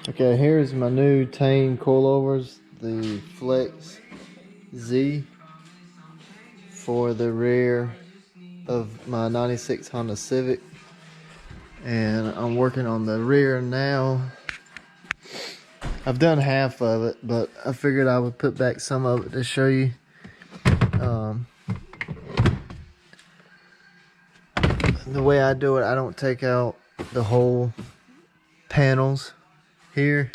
Okay, here's my new Tein coilovers, the Flex Z for the rear of my 96 Honda Civic. And I'm working on the rear now. I've done half of it, but I figured I would put back some of it to show you. The way I do it, I don't take out the whole panels here.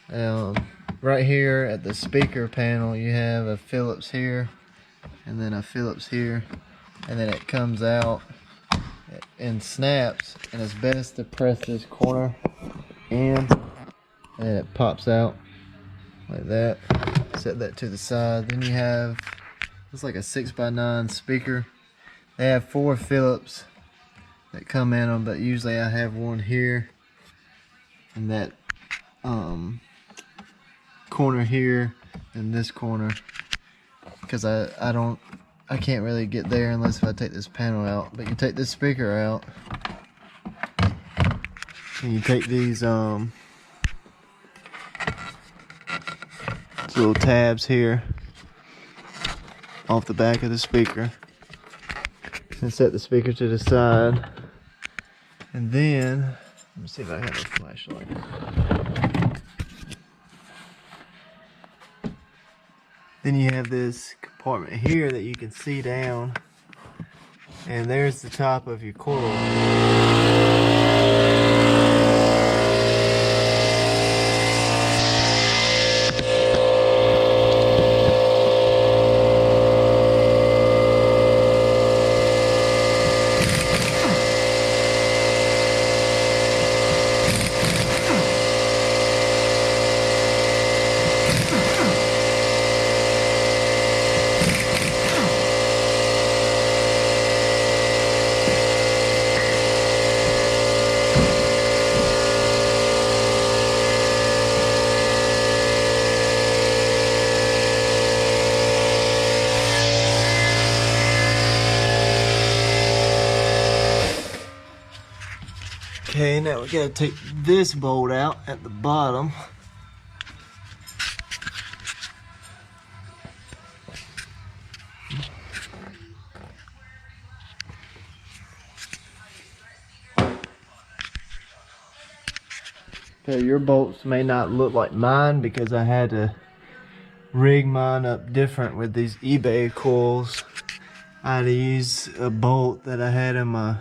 Right here at the speaker panel, you have a Phillips here, and then a Phillips here, and then it comes out and snaps, and it's best to press this corner in, and it pops out like that. Set that to the side. Then you have, it's like a 6x9 speaker. They have 4 Phillips that come in them, but usually I have one here, and that corner here, and this corner, because I can't really get there unless if I take this panel out. But you take this speaker out, and you take these little tabs here off the back of the speaker, and set the speaker to the side. And then, let me see if I have a flashlight. Then you have this compartment here that you can see down, and there's the top of your coilover. Okay, now we gotta take this bolt out at the bottom. Okay, your bolts may not look like mine because I had to rig mine up different with these eBay coils. I had to use a bolt that I had in my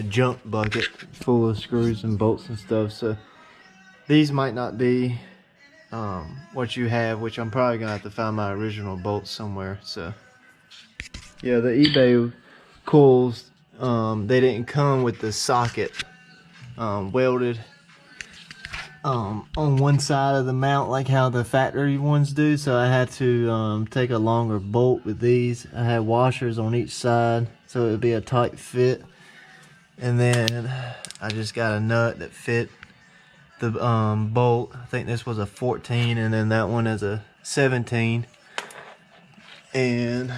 junk bucket full of screws and bolts and stuff. So these might not be what you have, which I'm probably gonna have to find my original bolts somewhere. So yeah, the eBay coils, they didn't come with the socket welded on one side of the mount like how the factory ones do. So I had to take a longer bolt with these. I had washers on each side so it would be a tight fit. And then I just got a nut that fit the bolt. I think this was a 14, and then that one is a 17. And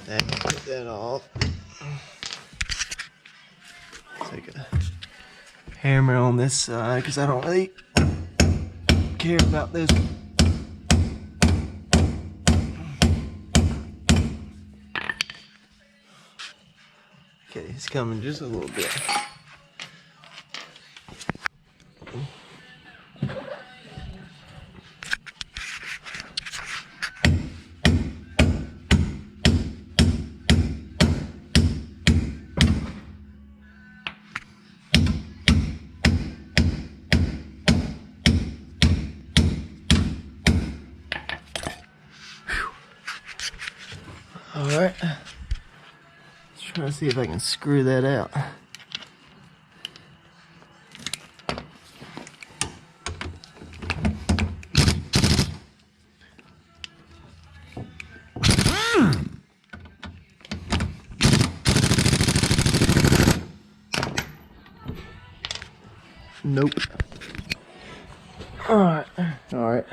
take that off. Take a hammer on this side because I don't really care about this. Okay, it's coming just a little bit. All right. Trying to see if I can screw that out. Nope. All right.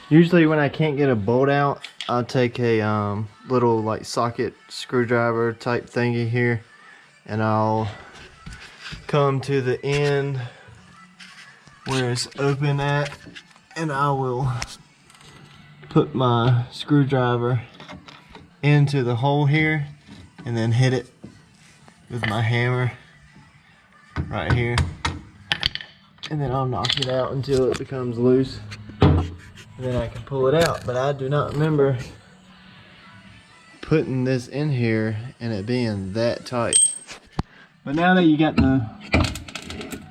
Usually when I can't get a bolt out, I'll take a little like socket screwdriver type thingy here, and I'll come to the end where it's open at, and I will put my screwdriver into the hole here and then hit it with my hammer right here, and then I'll knock it out until it becomes loose, and then I can pull it out. But I do not remember putting this in here and it being that tight. But now that you got the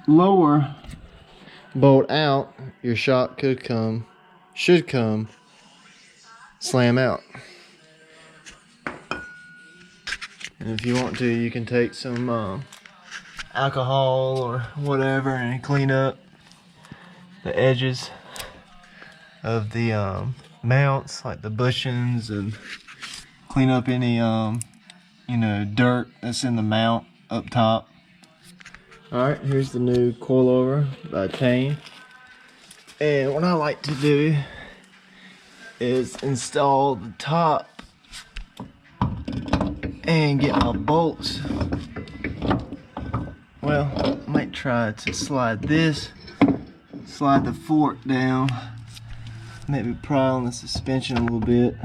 lower bolt out, your shock should come slam out. And if you want to, you can take some alcohol or whatever and clean up the edges of the mounts, like the bushings, and clean up any you know, dirt that's in the mount up top. Alright, here's the new coilover by Tein. And what I like to do is install the top and get my bolts. Well, I might try to slide the fork down, maybe pry on the suspension a little bit.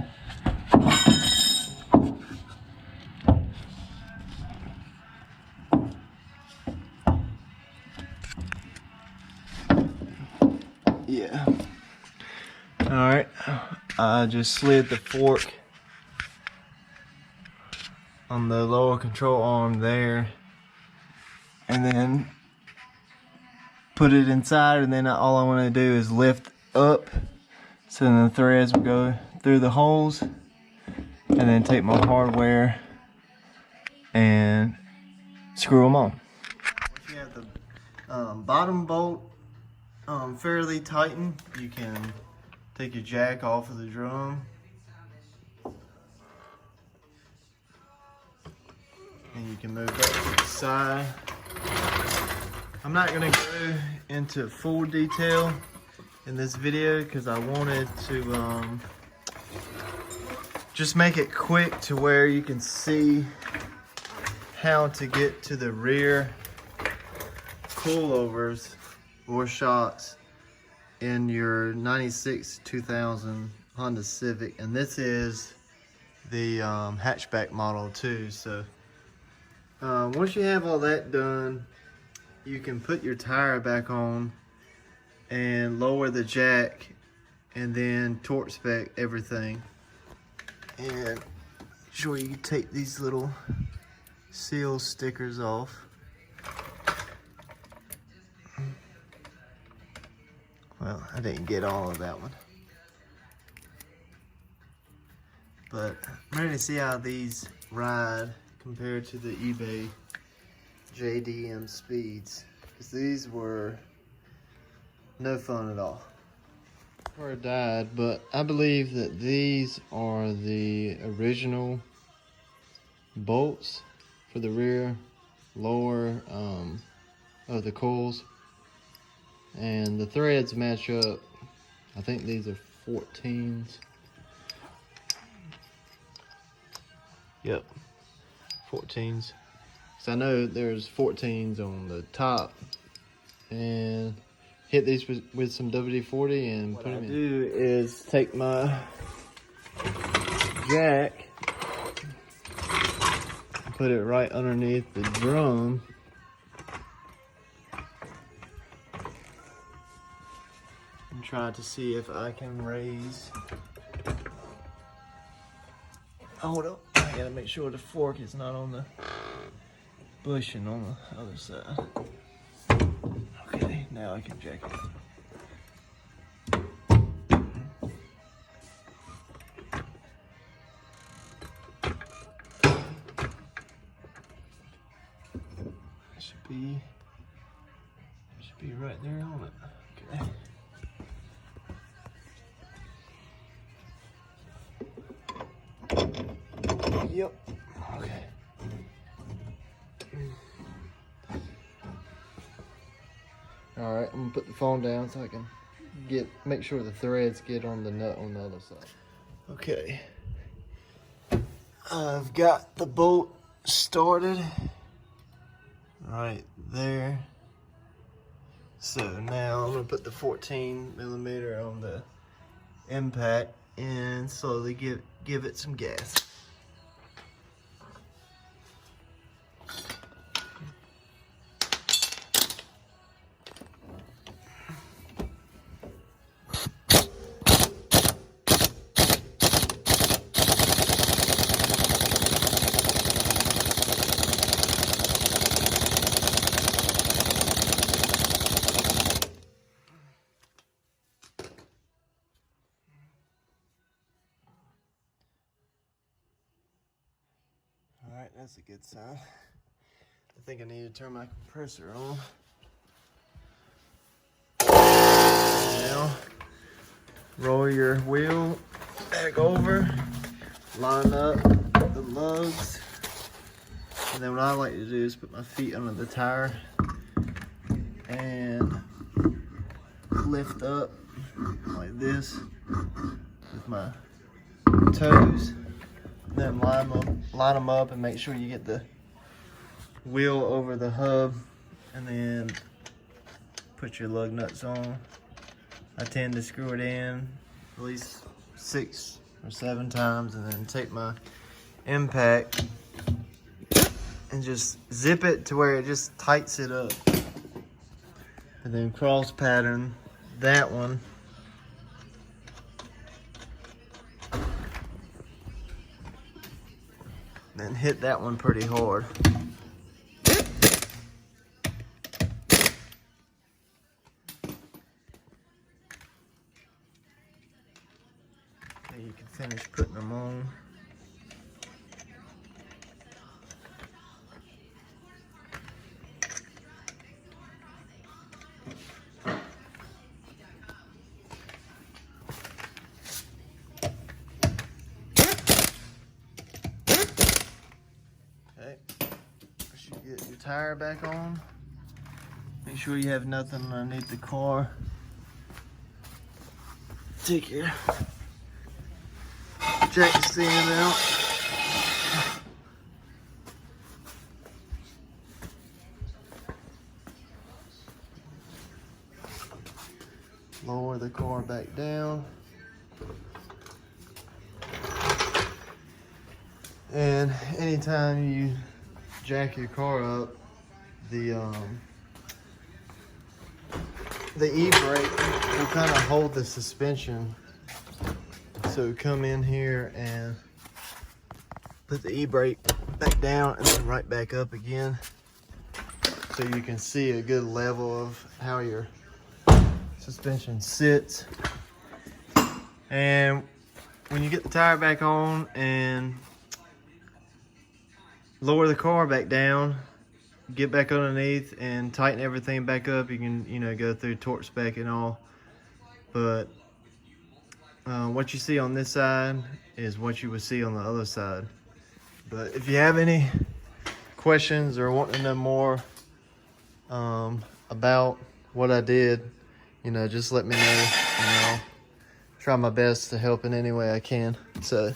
Yeah. Alright, I just slid the fork on the lower control arm there, and then put it inside, and then all I want to do is lift up so then the threads will go through the holes, and then take my hardware and screw them on. If you have the bottom bolt fairly tightened, you can take your jack off of the drum and you can move that to the side. I'm not going to go into full detail in this video because I wanted to just make it quick to where you can see how to get to the rear coilovers or shocks in your 96 2000 Honda Civic. And this is the hatchback model too. So once you have all that done, you can put your tire back on and lower the jack and then torque spec everything. And sure, you can take these little seal stickers off. Well, I didn't get all of that one, but I'm ready to see how these ride compared to the eBay JDM speeds, because these were no fun at all. Or died, but I believe that these are the original bolts for the rear lower of the coils, and the threads match up. I think these are 14s. Yep, 14s. So I know there's 14s on the top, and hit these with some WD-40 and put them in. What I do is take my jack, put it right underneath the drum, and try to see if I can raise. Hold up, I gotta make sure the fork is not on the bushing on the other side. Okay, now I can jack it. Should be right there on it. Okay. Yep. Okay. All right, I'm gonna put the phone down so I can make sure the threads get on the nut on the other side. Okay. I've got the bolt started right there. So now I'm gonna put the 14mm on the impact and slowly give it some gas. Alright, that's a good sign. I think I need to turn my compressor on. Now, roll your wheel back over, line up the lugs, and then what I like to do is put my feet under the tire and lift up like this with my toes. Then line them up and make sure you get the wheel over the hub, and then put your lug nuts on. I tend to screw it in at least 6 or 7 times, and then take my impact and just zip it to where it just tightens it up. And then cross pattern that one. Then hit that one pretty hard. So you can finish putting them on. Get your tire back on. Make sure you have nothing underneath the car. Take your jack stand out. Lower the car back down. And anytime you jack your car up, the e-brake will kind of hold the suspension. So come in here and put the e-brake back down and then right back up again, so you can see a good level of how your suspension sits. And when you get the tire back on and lower the car back down, get back underneath and tighten everything back up. You can, go through torque spec and all, but what you see on this side is what you would see on the other side. But if you have any questions or want to know more about what I did, just let me know, and I'll try my best to help in any way I can. So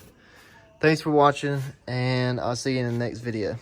thanks for watching, and I'll see you in the next video.